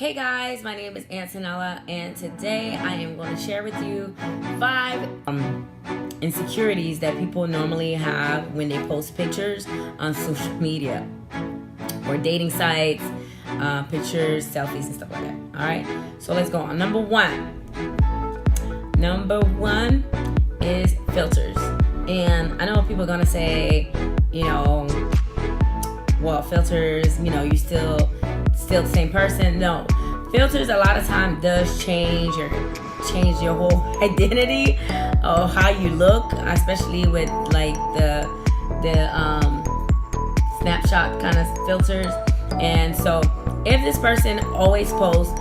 Hey guys, my name is Antonella, and today I am going to share with you 5 insecurities that people normally have when they post pictures on social media or dating sites, pictures, selfies, and stuff like that. All right, so let's go on. Number one is filters. And I know people are going to say, well, filters, you still the same person. No, filters a lot of time does change your whole identity or how you look, especially with like the snapshot kind of filters. And so if this person always posts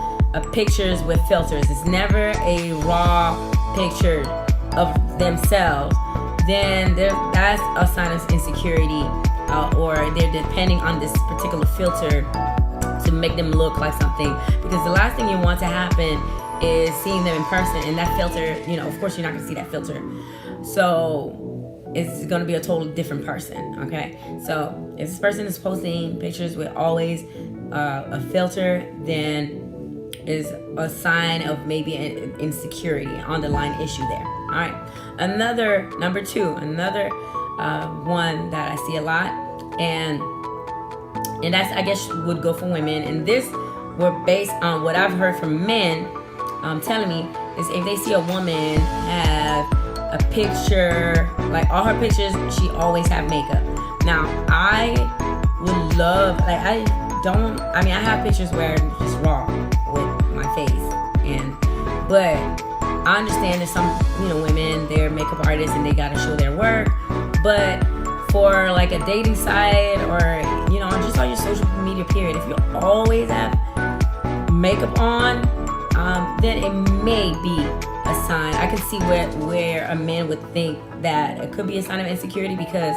pictures with filters, it's never a raw picture of themselves, then that's a sign of insecurity, or they're depending on this particular filter to make them look like something. Because the last thing you want to happen is seeing them in person and that filter, of course you're not going to see that filter. So it's going to be a totally different person, okay? So if this person is posting pictures with always a filter, then is a sign of maybe an insecurity, underlying issue there. All right. Number two, one that I see a lot, and that's, I guess, would go for women. And this were based on what I've heard from men telling me is if they see a woman have a picture, like all her pictures, she always have makeup. Now, I would love, I have pictures where it's just raw with my face, but I understand there's some, women, they're makeup artists and they gotta show their work. But for like a dating site or, just on your social media period, if you always have makeup on, then it may be a sign. I can see where a man would think that it could be a sign of insecurity, because,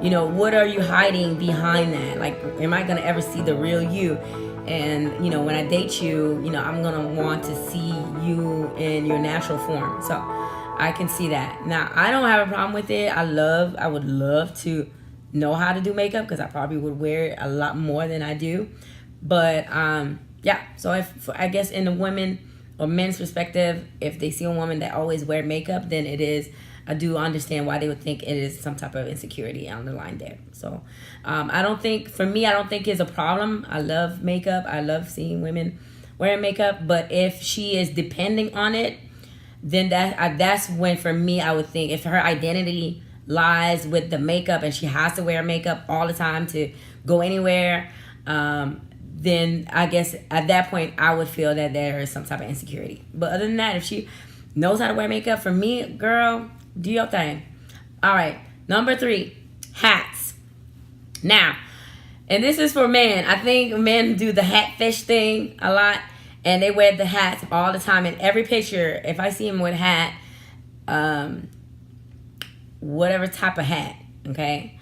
what are you hiding behind that? Like, am I gonna ever see the real you? And, when I date you, I'm gonna want to see you in your natural form. So I can see that. Now, I don't have a problem with it. I would love to know how to do makeup, because I probably would wear it a lot more than I do. But so if, I guess, in the women or men's perspective, if they see a woman that always wear makeup, then I do understand why they would think it is some type of insecurity on the line there. So I don't think it's a problem. I love makeup. I love seeing women wearing makeup. But if she is depending on it, then that's when, for me, I would think if her identity lies with the makeup and she has to wear makeup all the time to go anywhere, then I guess at that point I would feel that there is some type of insecurity. But other than that, if she knows how to wear makeup, for me, girl, do your thing. All right, number 3, hats. Now, and this is for men. I think men do the hat fish thing a lot, and they wear the hats all the time. In every picture, if I see him with a hat, whatever type of hat, okay?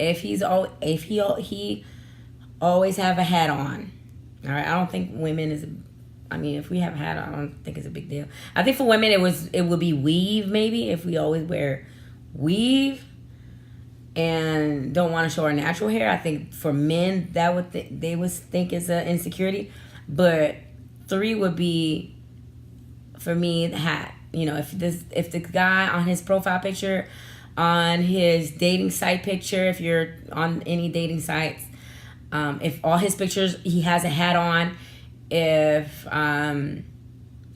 If he always have a hat on, all right? I don't think women is. If we have a hat on, I don't think it's a big deal. I think for women it would be weave, maybe, if we always wear weave and don't want to show our natural hair. I think for men they would think it's an insecurity. But 3 would be, for me, the hat. If the guy on his profile picture, on his dating site picture, if you're on any dating sites, if all his pictures he has a hat on, if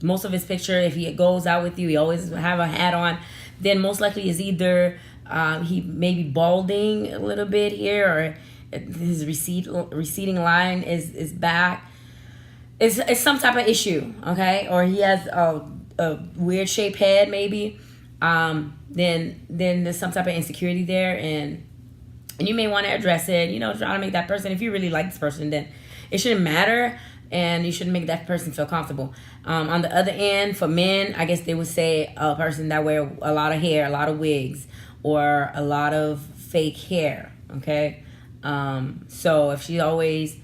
most of his picture, if he goes out with you, he always have a hat on, then most likely is either he may be balding a little bit here, or his receding line is back. It's some type of issue, okay? Or he has a weird shaped head, maybe. Then there's some type of insecurity there, and you may want to address it. Try to make that person, if you really like this person, then it shouldn't matter, and you shouldn't make that person feel comfortable. On the other end, for men, I guess they would say a person that wear a lot of hair, a lot of wigs, or a lot of fake hair, okay? So if she always,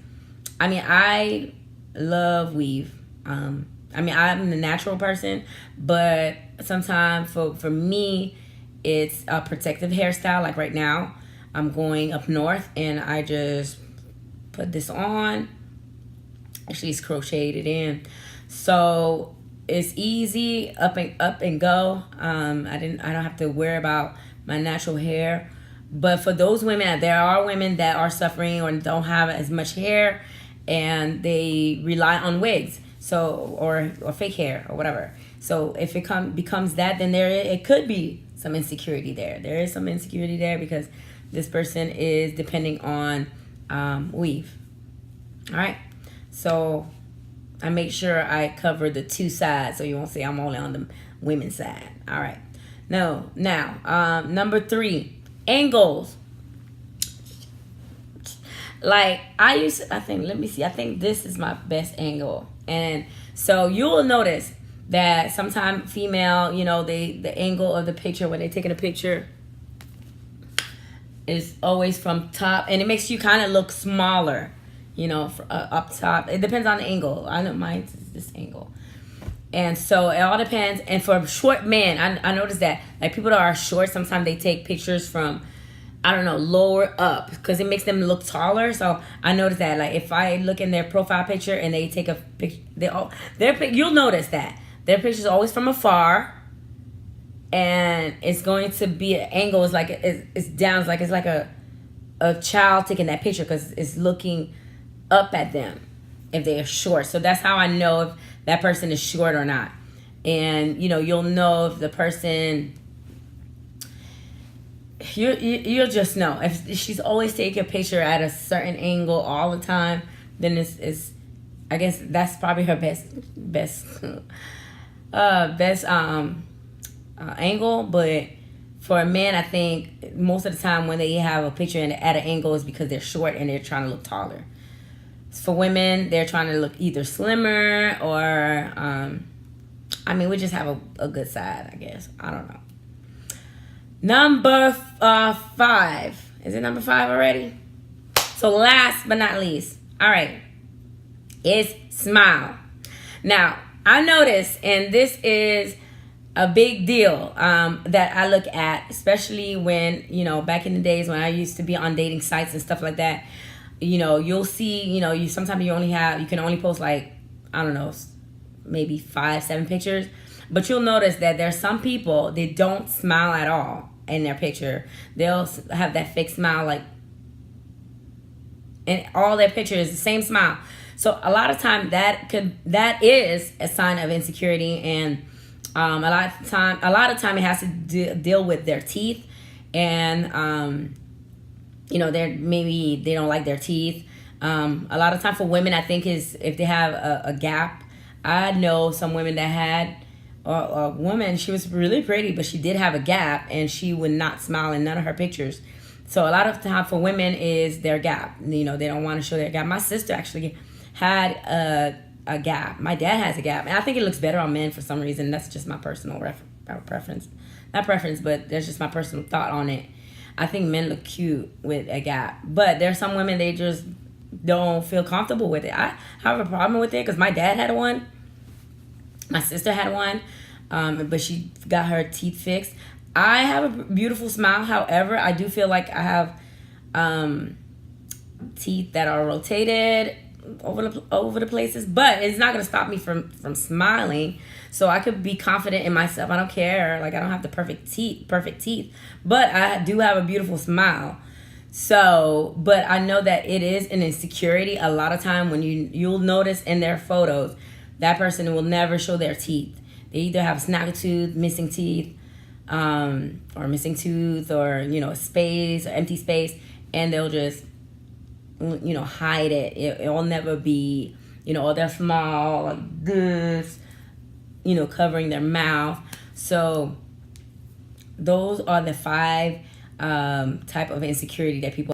I love weave. I'm the natural person, but sometimes for me, it's a protective hairstyle. Like right now, I'm going up north, and I just put this on, Actually, it's crocheted in. So it's easy, up and go. I don't have to worry about my natural hair. But for those women, there are women that are suffering or don't have as much hair, and they rely on wigs, so or fake hair or whatever. So if it becomes that, then it could be some insecurity there. There is some insecurity there because this person is depending on weave. All right. So I make sure I cover the two sides so you won't say I'm only on the women's side. All right. Now, number 3, angles. Like I think, let me see. I think this is my best angle. And so you'll notice that sometimes female, the angle of the picture when they're taking a picture is always from top, and it makes you kind of look smaller, up top. It depends on the angle. I know mine is this angle. And so it all depends. And for short men, I noticed that, like, people that are short, sometimes they take pictures from, I don't know, lower up because it makes them look taller. So I noticed that, like, if I look in their profile picture and they take a picture, you'll notice that their picture is always from afar, and it's going to be an angle. It's like it's down. It's like a child taking that picture because it's looking up at them if they are short. So that's how I know if that person is short or not. And you'll know if the person, you'll just know if she's always taking a picture at a certain angle all the time, then it's I guess that's probably her best angle. But for a man, I think most of the time when they have a picture at an angle is because they're short and they're trying to look taller. For women, they're trying to look either slimmer or we just have a good side, I guess. I don't know. Number 5. Is it number 5 already? So last but not least, all right, is smile. Now, I noticed, and this is a big deal that I look at, especially when, back in the days when I used to be on dating sites and stuff like that, you'll see, you sometimes you can only post, like, I don't know, maybe 5-7 pictures. But you'll notice that there's some people, they don't smile at all in their picture. They'll have that fake smile, like, and all their pictures is the same smile. So a lot of time that is a sign of insecurity, and a lot of time it has to deal with their teeth, and maybe they don't like their teeth. A lot of time for women, I think, is if they have a gap. I know some women that had a woman, she was really pretty, but she did have a gap, and she would not smile in none of her pictures. So a lot of time for women is their gap. They don't want to show their gap. My sister actually had a gap. My dad has a gap, and I think it looks better on men for some reason. That's just my personal preference. Not preference, but that's just my personal thought on it. I think men look cute with a gap, but there's some women, they just don't feel comfortable with it. I have a problem with it because my dad had one. My sister had one, but she got her teeth fixed. I have a beautiful smile. However, I do feel like I have teeth that are rotated over the places, but it's not going to stop me from smiling. So I could be confident in myself. I don't care. Like, I don't have the perfect teeth, but I do have a beautiful smile. So, but I know that it is an insecurity. A lot of time when you'll notice in their photos, that person will never show their teeth. They either have snaggletooth, missing teeth, or missing tooth, or a space or empty space, and they'll just hide it. It'll never be or they're small like this, covering their mouth. So those are the 5 type of insecurity that people